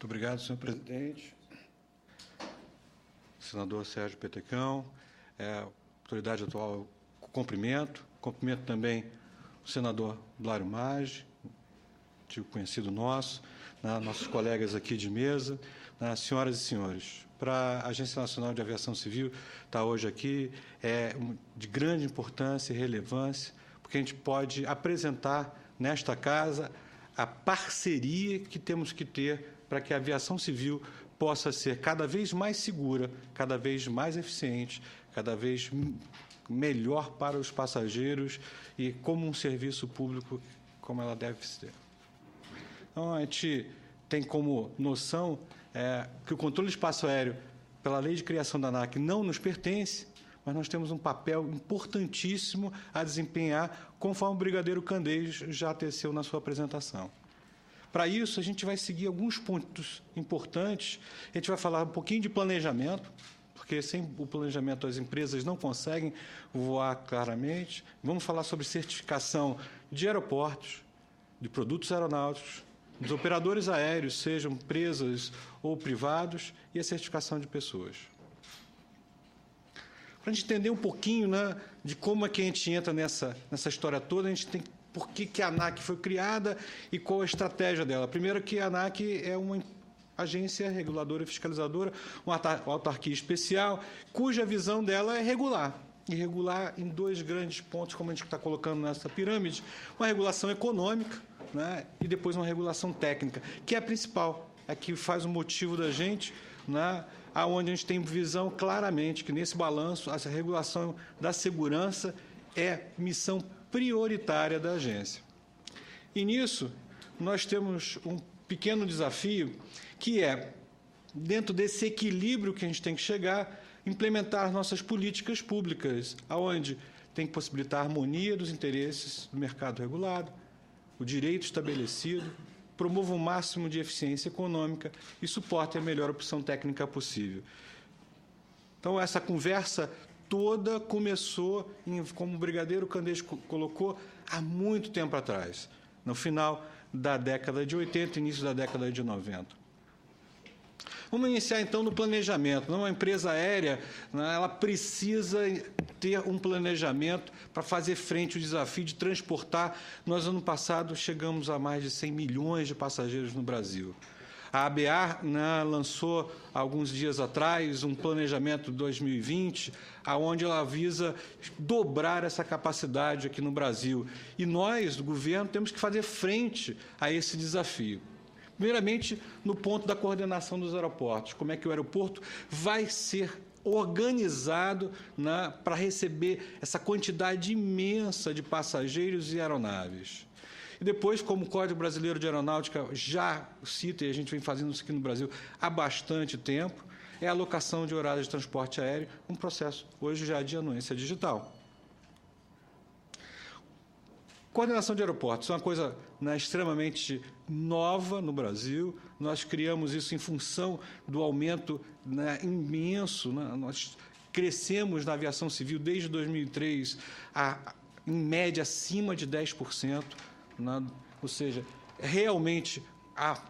obrigado, senhor presidente. Senador Sérgio Petecão, autoridade atual, cumprimento também o senador Blário Maggi, antigo conhecido nosso, nossos colegas aqui de mesa, senhoras e senhores. Para a Agência Nacional de Aviação Civil estar hoje aqui é de grande importância e relevância, porque a gente pode apresentar nesta casa a parceria que temos que ter para que a aviação civil possa ser cada vez mais segura, cada vez mais eficiente, cada vez melhor para os passageiros e como um serviço público como ela deve ser. Então, a gente tem como noção que o controle de espaço aéreo, pela lei de criação da ANAC, não nos pertence, mas nós temos um papel importantíssimo a desempenhar, conforme o brigadeiro Candeias já teceu na sua apresentação. Para isso, a gente vai seguir alguns pontos importantes. A gente vai falar um pouquinho de planejamento, porque sem o planejamento as empresas não conseguem voar claramente. Vamos falar sobre certificação de aeroportos, de produtos aeronáuticos, dos operadores aéreos, sejam empresas ou privados, e a certificação de pessoas. Para a gente entender um pouquinho, de como é que a gente entra nessa história toda, a gente tem por que a ANAC foi criada e qual a estratégia dela. Primeiro, que a ANAC é uma agência reguladora e fiscalizadora, uma autarquia especial, cuja visão dela é regular. E regular em dois grandes pontos, como a gente está colocando nessa pirâmide: uma regulação econômica, e depois uma regulação técnica, que é a principal, é que faz o motivo da gente, aonde a gente tem visão claramente que, nesse balanço, essa regulação da segurança é missão prioritária da agência. E, nisso, nós temos um pequeno desafio, que é, dentro desse equilíbrio que a gente tem que chegar, implementar nossas políticas públicas, aonde tem que possibilitar a harmonia dos interesses do mercado regulado, o direito estabelecido, promova o máximo de eficiência econômica e suporte a melhor opção técnica possível. Então, essa conversa toda começou, como o brigadeiro Candeias colocou, há muito tempo atrás, no final da década de 80, início da década de 90. Vamos iniciar, então, no planejamento. Uma empresa aérea, ela precisa ter um planejamento para fazer frente ao desafio de transportar. Nós, ano passado, chegamos a mais de 100 milhões de passageiros no Brasil. A ABA lançou, alguns dias atrás, um planejamento 2020, onde ela visa dobrar essa capacidade aqui no Brasil. E nós, do governo, temos que fazer frente a esse desafio. Primeiramente, no ponto da coordenação dos aeroportos. Como é que o aeroporto vai ser organizado para receber essa quantidade imensa de passageiros e aeronaves. E depois, como o Código Brasileiro de Aeronáutica já cita, e a gente vem fazendo isso aqui no Brasil há bastante tempo, é a alocação de horários de transporte aéreo, um processo hoje já de anuência digital. Coordenação de aeroportos é uma coisa extremamente nova no Brasil. Nós criamos isso em função do aumento imenso. Nós crescemos na aviação civil desde 2003, em média, acima de 10%, ou seja, realmente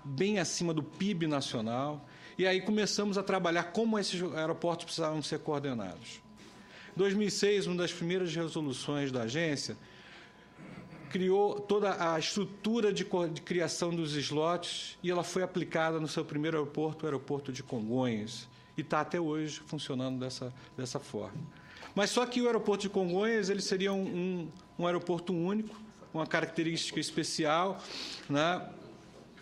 bem acima do PIB nacional. E aí começamos a trabalhar como esses aeroportos precisavam ser coordenados. Em 2006, uma das primeiras resoluções da agência criou toda a estrutura de criação dos slots e ela foi aplicada no seu primeiro aeroporto, o aeroporto de Congonhas, e está até hoje funcionando dessa forma. Mas só que o aeroporto de Congonhas ele seria um aeroporto único, uma característica especial,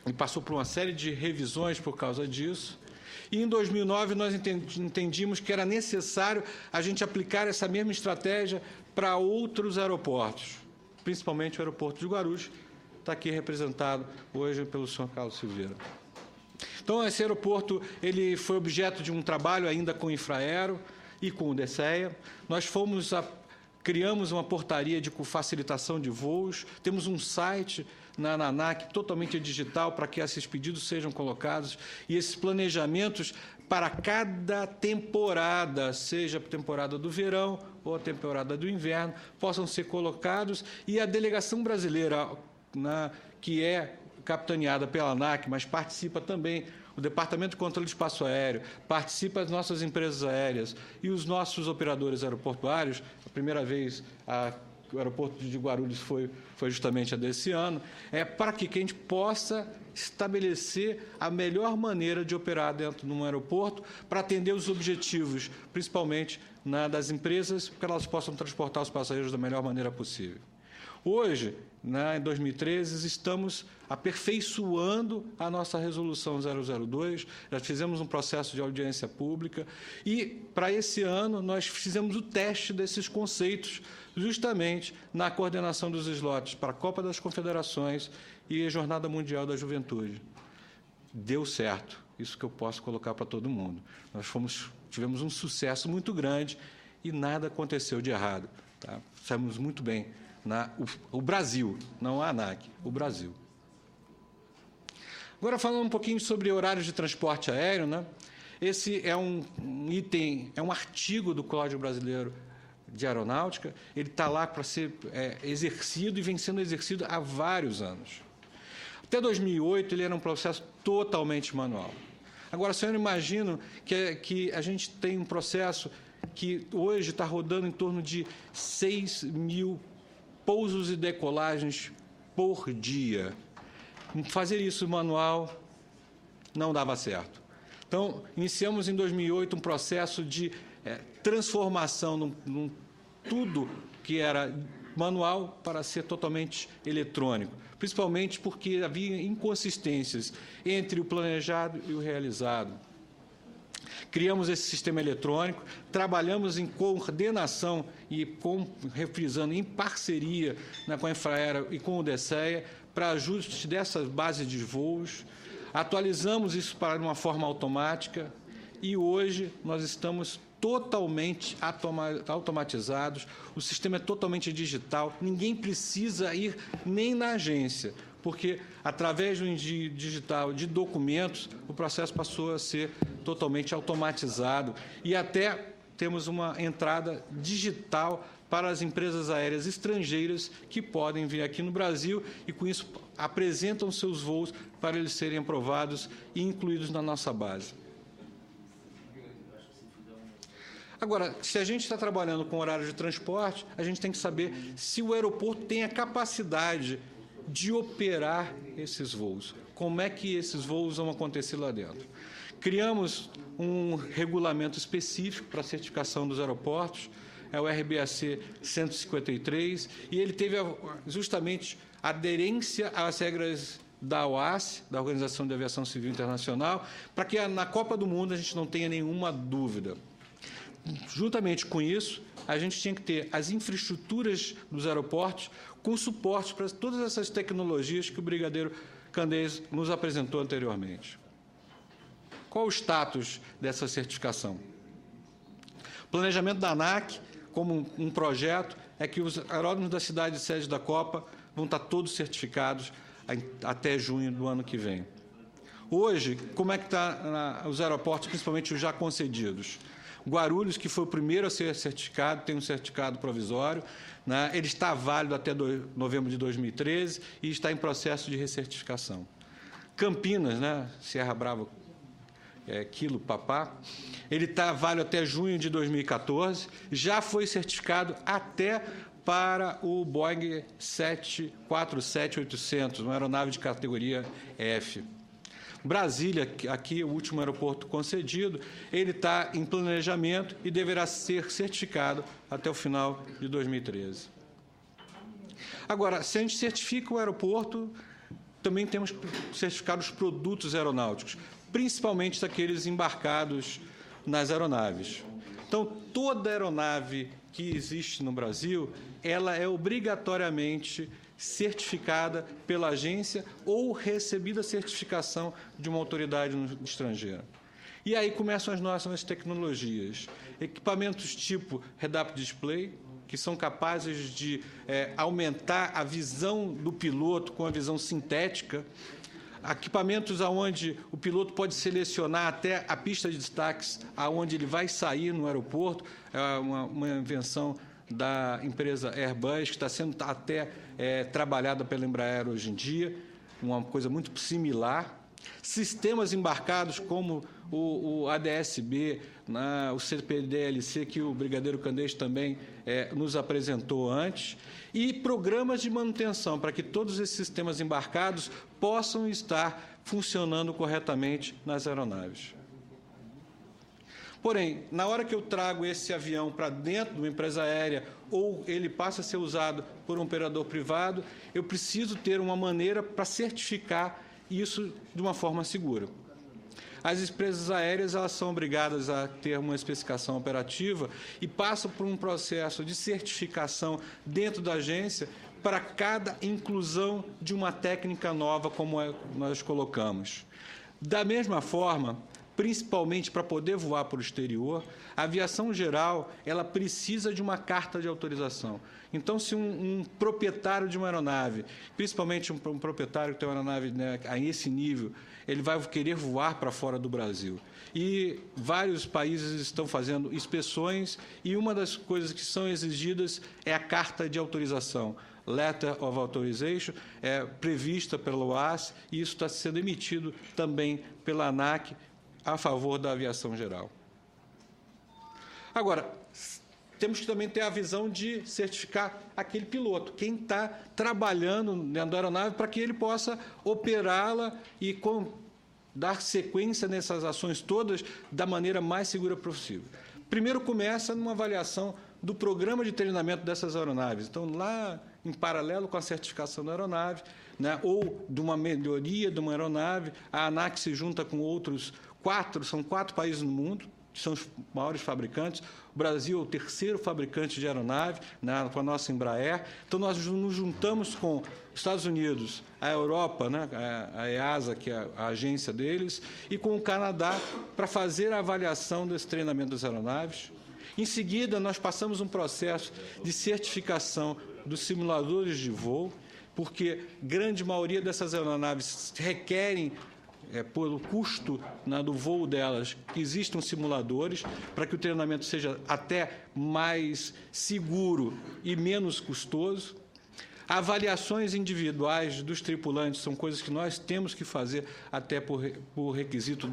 e passou por uma série de revisões por causa disso. E, em 2009, nós entendimos que era necessário a gente aplicar essa mesma estratégia para outros aeroportos, principalmente o aeroporto de Guarulhos, está aqui representado hoje pelo senhor Carlos Silveira. Então, esse aeroporto ele foi objeto de um trabalho ainda com o Infraero e com o DCEA. Nós criamos uma portaria de facilitação de voos, temos um site na ANAC totalmente digital para que esses pedidos sejam colocados e esses planejamentos para cada temporada, seja a temporada do verão ou a temporada do inverno, possam ser colocados e a delegação brasileira, que capitaneada pela ANAC, mas participa também o Departamento de Controle de Espaço Aéreo, participa as nossas empresas aéreas e os nossos operadores aeroportuários. A primeira vez o aeroporto de Guarulhos foi justamente a desse ano, para que a gente possa estabelecer a melhor maneira de operar dentro de um aeroporto para atender os objetivos, principalmente das empresas, para que elas possam transportar os passageiros da melhor maneira possível. Hoje, em 2013, estamos aperfeiçoando a nossa Resolução 002, já fizemos um processo de audiência pública e, para esse ano, nós fizemos o teste desses conceitos, justamente na coordenação dos slots para a Copa das Confederações e a Jornada Mundial da Juventude. Deu certo, isso que eu posso colocar para todo mundo. Nós tivemos um sucesso muito grande e nada aconteceu de errado. Tá? Saímos muito bem. O Brasil, não a ANAC, o Brasil. Agora, falando um pouquinho sobre horários de transporte aéreo, esse é um item, é um artigo do Código Brasileiro de Aeronáutica, ele está lá para ser exercido e vem sendo exercido há vários anos. Até 2008, ele era um processo totalmente manual. Agora, o senhor imagina que a gente tem um processo que hoje está rodando em torno de 6 mil pousos e decolagens por dia. Fazer isso manual não dava certo. Então, iniciamos em 2008 um processo de transformação num tudo que era manual para ser totalmente eletrônico, principalmente porque havia inconsistências entre o planejado e o realizado. Criamos esse sistema eletrônico, trabalhamos em coordenação e, refrisando, em parceria com a Infraero e com o DCEA para ajuste dessas bases de voos, atualizamos isso para uma forma automática e hoje nós estamos totalmente automatizados, o sistema é totalmente digital, ninguém precisa ir nem na agência, porque, através do digital de documentos, o processo passou a ser totalmente automatizado e até temos uma entrada digital para as empresas aéreas estrangeiras que podem vir aqui no Brasil e, com isso, apresentam seus voos para eles serem aprovados e incluídos na nossa base. Agora, se a gente está trabalhando com horário de transporte, a gente tem que saber se o aeroporto tem a capacidade de operar esses voos. Como é que esses voos vão acontecer lá dentro? Criamos um regulamento específico para a certificação dos aeroportos, é o RBAC 153, e ele teve justamente aderência às regras da OACI, da Organização de Aviação Civil Internacional, para que na Copa do Mundo a gente não tenha nenhuma dúvida. Juntamente com isso, a gente tinha que ter as infraestruturas dos aeroportos com suporte para todas essas tecnologias que o brigadeiro Candeias nos apresentou anteriormente. Qual o status dessa certificação? O planejamento da ANAC, como um projeto, é que os aeródromos da cidade sede da Copa vão estar todos certificados até junho do ano que vem. Hoje, como é que está os aeroportos, principalmente os já concedidos? Guarulhos, que foi o primeiro a ser certificado, tem um certificado provisório, ele está válido até novembro de 2013 e está em processo de recertificação. Campinas, Serra Brava, Quilo Papá, ele está válido até junho de 2014, já foi certificado até para o Boeing 747-800, uma aeronave de categoria F. Brasília, aqui o último aeroporto concedido, ele está em planejamento e deverá ser certificado até o final de 2013. Agora, se a gente certifica o aeroporto, também temos que certificar os produtos aeronáuticos, principalmente daqueles embarcados nas aeronaves. Então, toda aeronave que existe no Brasil, ela é obrigatoriamente certificada pela agência ou recebida a certificação de uma autoridade estrangeira. E aí começam as nossas tecnologias. Equipamentos tipo head-up display, que são capazes de aumentar a visão do piloto com a visão sintética, equipamentos onde o piloto pode selecionar até a pista de destaques aonde ele vai sair no aeroporto, é uma invenção da empresa Airbus, que está sendo até trabalhada pela Embraer hoje em dia. uma coisa muito similar. Sistemas embarcados como o ADS-B, o CPDLC, que o brigadeiro Candeias também nos apresentou antes, e programas de manutenção para que todos esses sistemas embarcados possam estar funcionando corretamente nas aeronaves. Porém, na hora que eu trago esse avião para dentro de uma empresa aérea ou ele passa a ser usado por um operador privado, eu preciso ter uma maneira para certificar isso de uma forma segura. As empresas aéreas elas são obrigadas a ter uma especificação operativa e passam por um processo de certificação dentro da agência para cada inclusão de uma técnica nova, como nós colocamos. Da mesma forma, principalmente para poder voar para o exterior, a aviação geral ela precisa de uma carta de autorização. Então, se um proprietário de uma aeronave, principalmente um proprietário que tem uma aeronave, né, a esse nível, ele vai querer voar para fora do Brasil. E vários países estão fazendo inspeções e uma das coisas que são exigidas é a carta de autorização. Letter of Authorization é prevista pela OAS e isso está sendo emitido também pela ANAC, a favor da aviação geral. Agora, temos que também ter a visão de certificar aquele piloto, quem está trabalhando dentro da aeronave para que ele possa operá-la e dar sequência nessas ações todas da maneira mais segura possível. Primeiro começa numa avaliação do programa de treinamento dessas aeronaves. Então, lá em paralelo com a certificação da aeronave, né, ou de uma melhoria de uma aeronave, a ANAC se junta com outros são 4 países no mundo, que são os maiores fabricantes. O Brasil é o 3º fabricante de aeronave, né, com a nossa Embraer. Então, nós nos juntamos com os Estados Unidos, a Europa, né, a EASA, que é a agência deles, e com o Canadá, para fazer a avaliação desse treinamento das aeronaves. Em seguida, nós passamos um processo de certificação dos simuladores de voo, porque grande maioria dessas aeronaves requerem, pelo custo, né, do voo delas, que existam simuladores para que o treinamento seja até mais seguro e menos custoso. Avaliações individuais dos tripulantes são coisas que nós temos que fazer até por requisito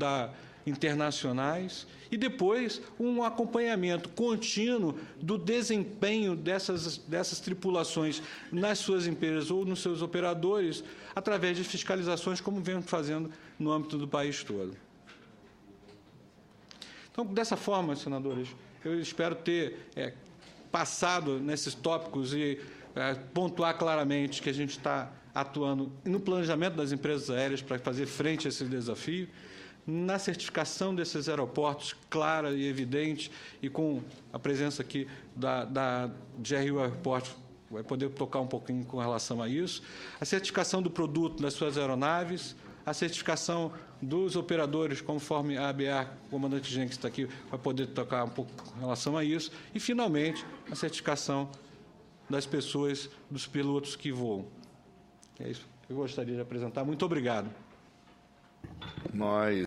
internacionais. E depois um acompanhamento contínuo do desempenho dessas tripulações nas suas empresas ou nos seus operadores, através de fiscalizações, como vemos fazendo no âmbito do país todo. Então, dessa forma, senadores, eu espero ter passado nesses tópicos e pontuar claramente que a gente está atuando no planejamento das empresas aéreas para fazer frente a esse desafio, na certificação desses aeroportos clara e evidente, e com a presença aqui da GRU Airport, vai poder tocar um pouquinho com relação a isso, a certificação do produto das suas aeronaves, a certificação dos operadores, conforme a ABA, o comandante Jenkins está aqui, vai poder tocar um pouco com relação a isso, e, finalmente, a certificação das pessoas, dos pilotos que voam. É isso que eu gostaria de apresentar. Muito obrigado. Nós